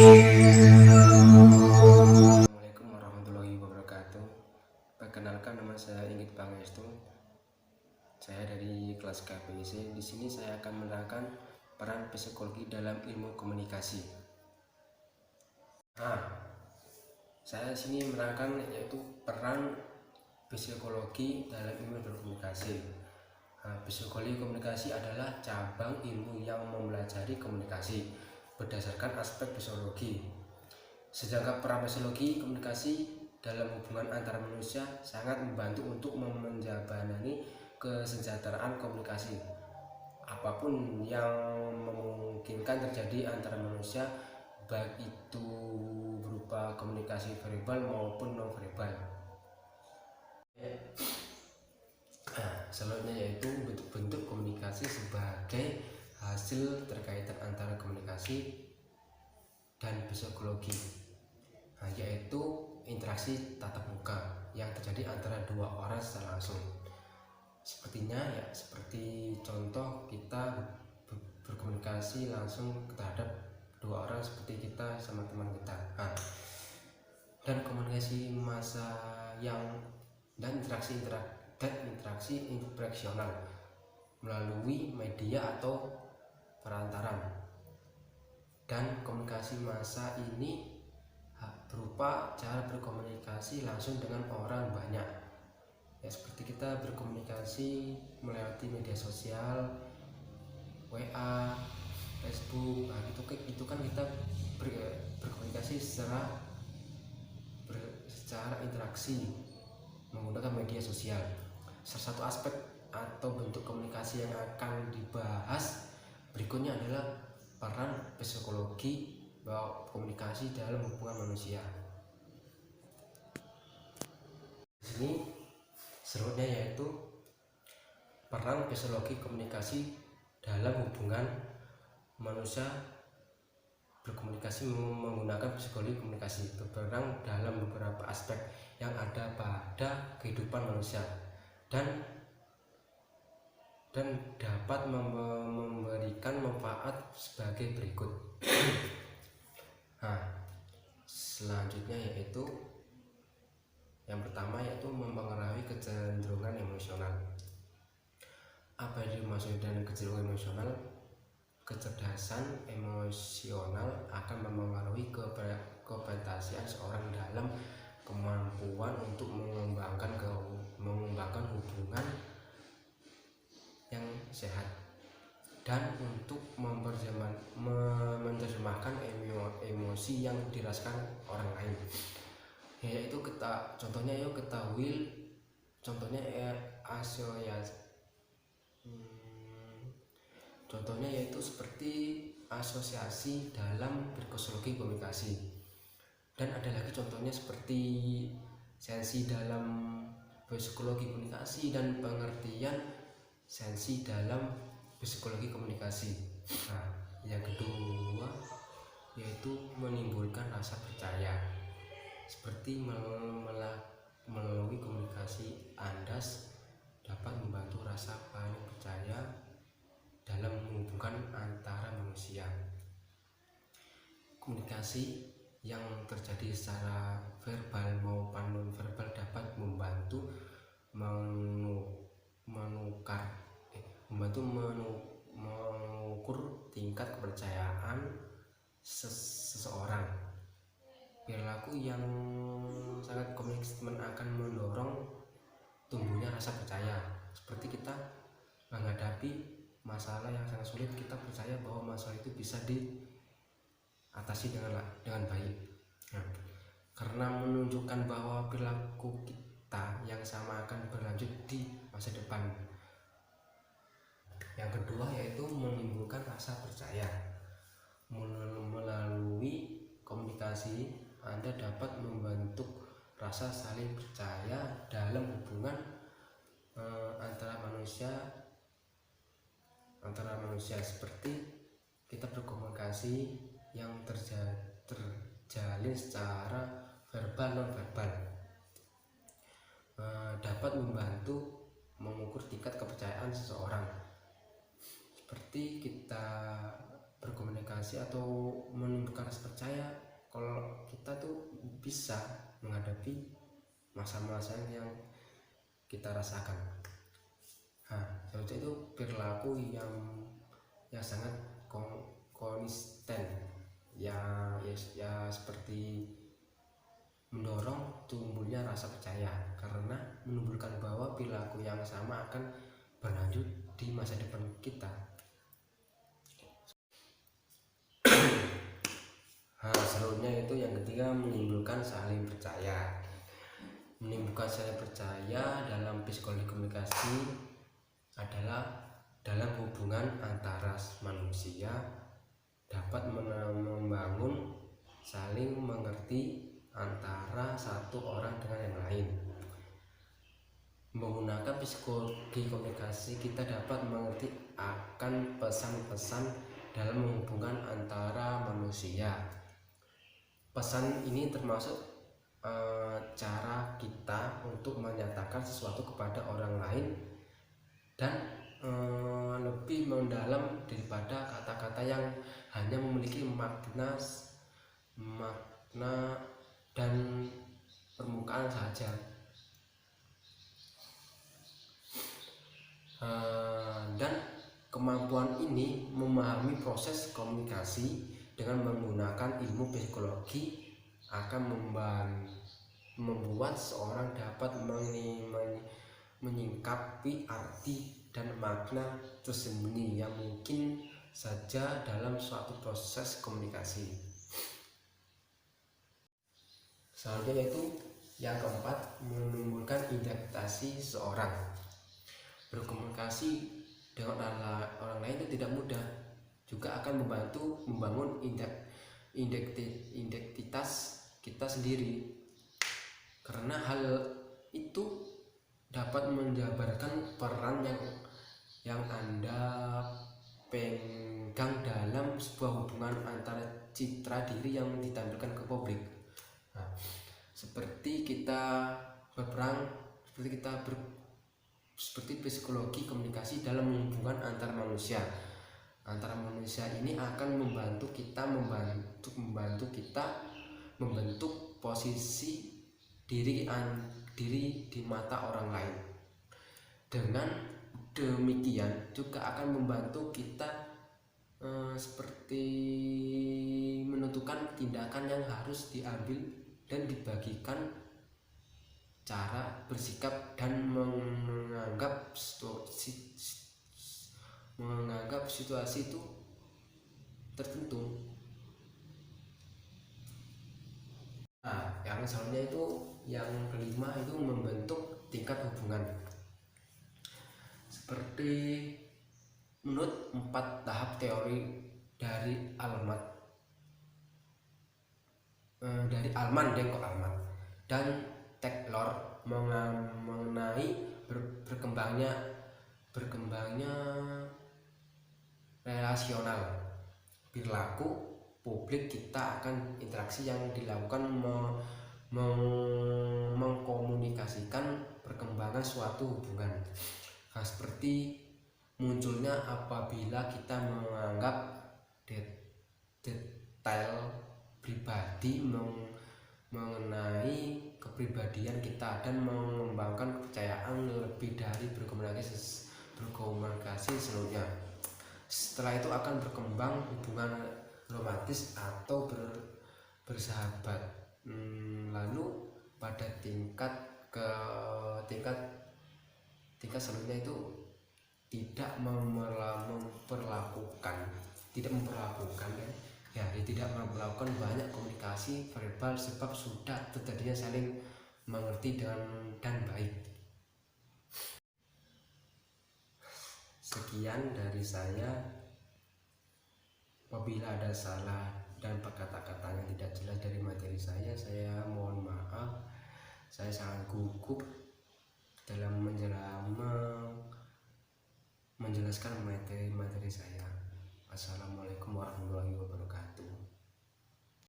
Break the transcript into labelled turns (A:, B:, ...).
A: Assalamualaikum warahmatullahi wabarakatuh. Perkenalkan, nama saya Inggit Pangestu. Saya dari kelas KPIC. Di sini saya akan menerangkan peran psikologi dalam ilmu komunikasi. Saya sini menerangkan yaitu peran psikologi dalam ilmu berkomunikasi. Psikologi komunikasi adalah cabang ilmu yang mempelajari komunikasi berdasarkan aspek psikologi. Sedangkan peran psikologi komunikasi dalam hubungan antar manusia sangat membantu untuk menjembatani kesejahteraan komunikasi. Apapun yang memungkinkan terjadi antara manusia, baik itu berupa komunikasi verbal maupun non verbal. Selanjutnya yaitu bentuk-bentuk komunikasi sebagai hasil terkaitan antara komunikasi dan psikologi, yaitu interaksi tatap muka yang terjadi antara dua orang secara langsung. Seperti contoh kita berkomunikasi langsung terhadap dua orang seperti kita sama teman kita. Dan komunikasi massa dan interaksi interaksional melalui media atau perantaran. Dan komunikasi massa ini berupa cara berkomunikasi langsung dengan orang banyak, seperti kita berkomunikasi melewati media sosial, WA, Facebook. Itu kan kita berkomunikasi secara interaksi menggunakan media sosial. Salah satu aspek atau bentuk komunikasi yang akan dibahas berikutnya adalah peran psikologi komunikasi dalam hubungan manusia. Di sini selanjutnya yaitu peran psikologi komunikasi dalam hubungan manusia berkomunikasi menggunakan psikologi komunikasi berperan dalam beberapa aspek yang ada pada kehidupan manusia dan dapat memberikan manfaat sebagai berikut. Selanjutnya yaitu yang pertama yaitu mempengaruhi kecenderungan emosional. Apa yang dimaksud dengan kecenderungan emosional? Kecerdasan emosional akan mempengaruhi kepribadian seorang dalam kemampuan untuk mengembangkan hubungan yang sehat dan untuk menerjemahkan emosi yang dirasakan orang lain. Yaitu contohnya yaitu seperti asosiasi dalam psikologi komunikasi. Dan ada lagi contohnya seperti sensi dalam psikologi komunikasi dan pengertian sensi dalam psikologi komunikasi. Yang kedua yaitu menimbulkan rasa percaya, seperti melalui komunikasi Anda dapat membantu rasa paling percaya dalam menghubungkan antara manusia. Komunikasi yang terjadi secara verbal maupun non verbal dapat membantu mengukur tingkat kepercayaan seseorang. Perilaku yang sangat komitmen akan mendorong tumbuhnya rasa percaya, seperti kita menghadapi masalah yang sangat sulit, kita percaya bahwa masalah itu bisa diatasi dengan baik. Karena menunjukkan bahwa perilaku kita yang sama akan berlanjut di masa depan. Yang kedua yaitu menimbulkan rasa percaya. Melalui komunikasi Anda dapat membentuk rasa saling percaya dalam hubungan antara manusia, seperti kita berkomunikasi yang terjalin secara verbal non verbal, dapat membantu mengukur tingkat kepercayaan seseorang. Seperti kita berkomunikasi atau menumbuhkan rasa percaya kalau kita tuh bisa menghadapi masa-masa yang kita rasakan. Nah, selanjutnya itu perilaku yang sangat konsisten, ya seperti mendorong tumbuhnya rasa percaya karena menunjukkan bahwa perilaku yang sama akan berlanjut di masa depan kita. Nah, selanjutnya itu yang ketiga, menimbulkan saling percaya. Menimbulkan saling percaya dalam psikologi komunikasi adalah dalam hubungan antara manusia dapat membangun saling mengerti antara satu orang dengan yang lain. Menggunakan psikologi komunikasi kita dapat mengerti akan pesan-pesan dalam hubungan antara manusia. Pesan ini termasuk cara kita untuk menyatakan sesuatu kepada orang lain dan lebih mendalam daripada kata-kata yang hanya memiliki makna dan permukaan saja. Dan kemampuan ini memahami proses komunikasi dengan menggunakan ilmu psikologi akan membuat seorang dapat menyingkapi arti dan makna tersembunyi yang mungkin saja dalam suatu proses komunikasi. Selanjutnya itu yang keempat, menimbulkan identitasi seseorang. Berkomunikasi dengan orang lain itu tidak mudah, juga akan membantu membangun identitas kita sendiri, karena hal itu dapat menjabarkan peran yang Anda pegang dalam sebuah hubungan antara citra diri yang ditampilkan ke publik. Nah, seperti kita berperang, seperti psikologi komunikasi dalam hubungan antar manusia. Antara manusia ini akan membantu kita membentuk posisi diri di mata orang lain. Dengan demikian juga akan membantu kita seperti menentukan tindakan yang harus diambil dan dibagikan cara bersikap dan menganggap situasi itu tertentu. Nah, yang selanjutnya itu yang kelima itu membentuk tingkat hubungan. Seperti menurut 4 tahap teori dari Alman dan Taylor mengenai berkembangnya relasional perilaku publik kita akan interaksi yang dilakukan mengkomunikasikan perkembangan suatu hubungan. Nah, seperti munculnya apabila kita menganggap detail pribadi mengenai kepribadian kita dan mengembangkan kepercayaan lebih dari berkomunikasi selanjutnya. Setelah itu akan berkembang hubungan romantis atau bersahabat. Lalu pada tingkat selanjutnya itu tidak memperlakukan banyak komunikasi verbal sebab sudah terjadinya saling mengerti dan baik. Sekian dari saya. Apabila ada salah dan kata-katanya tidak jelas dari materi saya mohon maaf. Saya sangat gugup dalam menjelaskan materi saya. Assalamualaikum warahmatullahi wabarakatuh.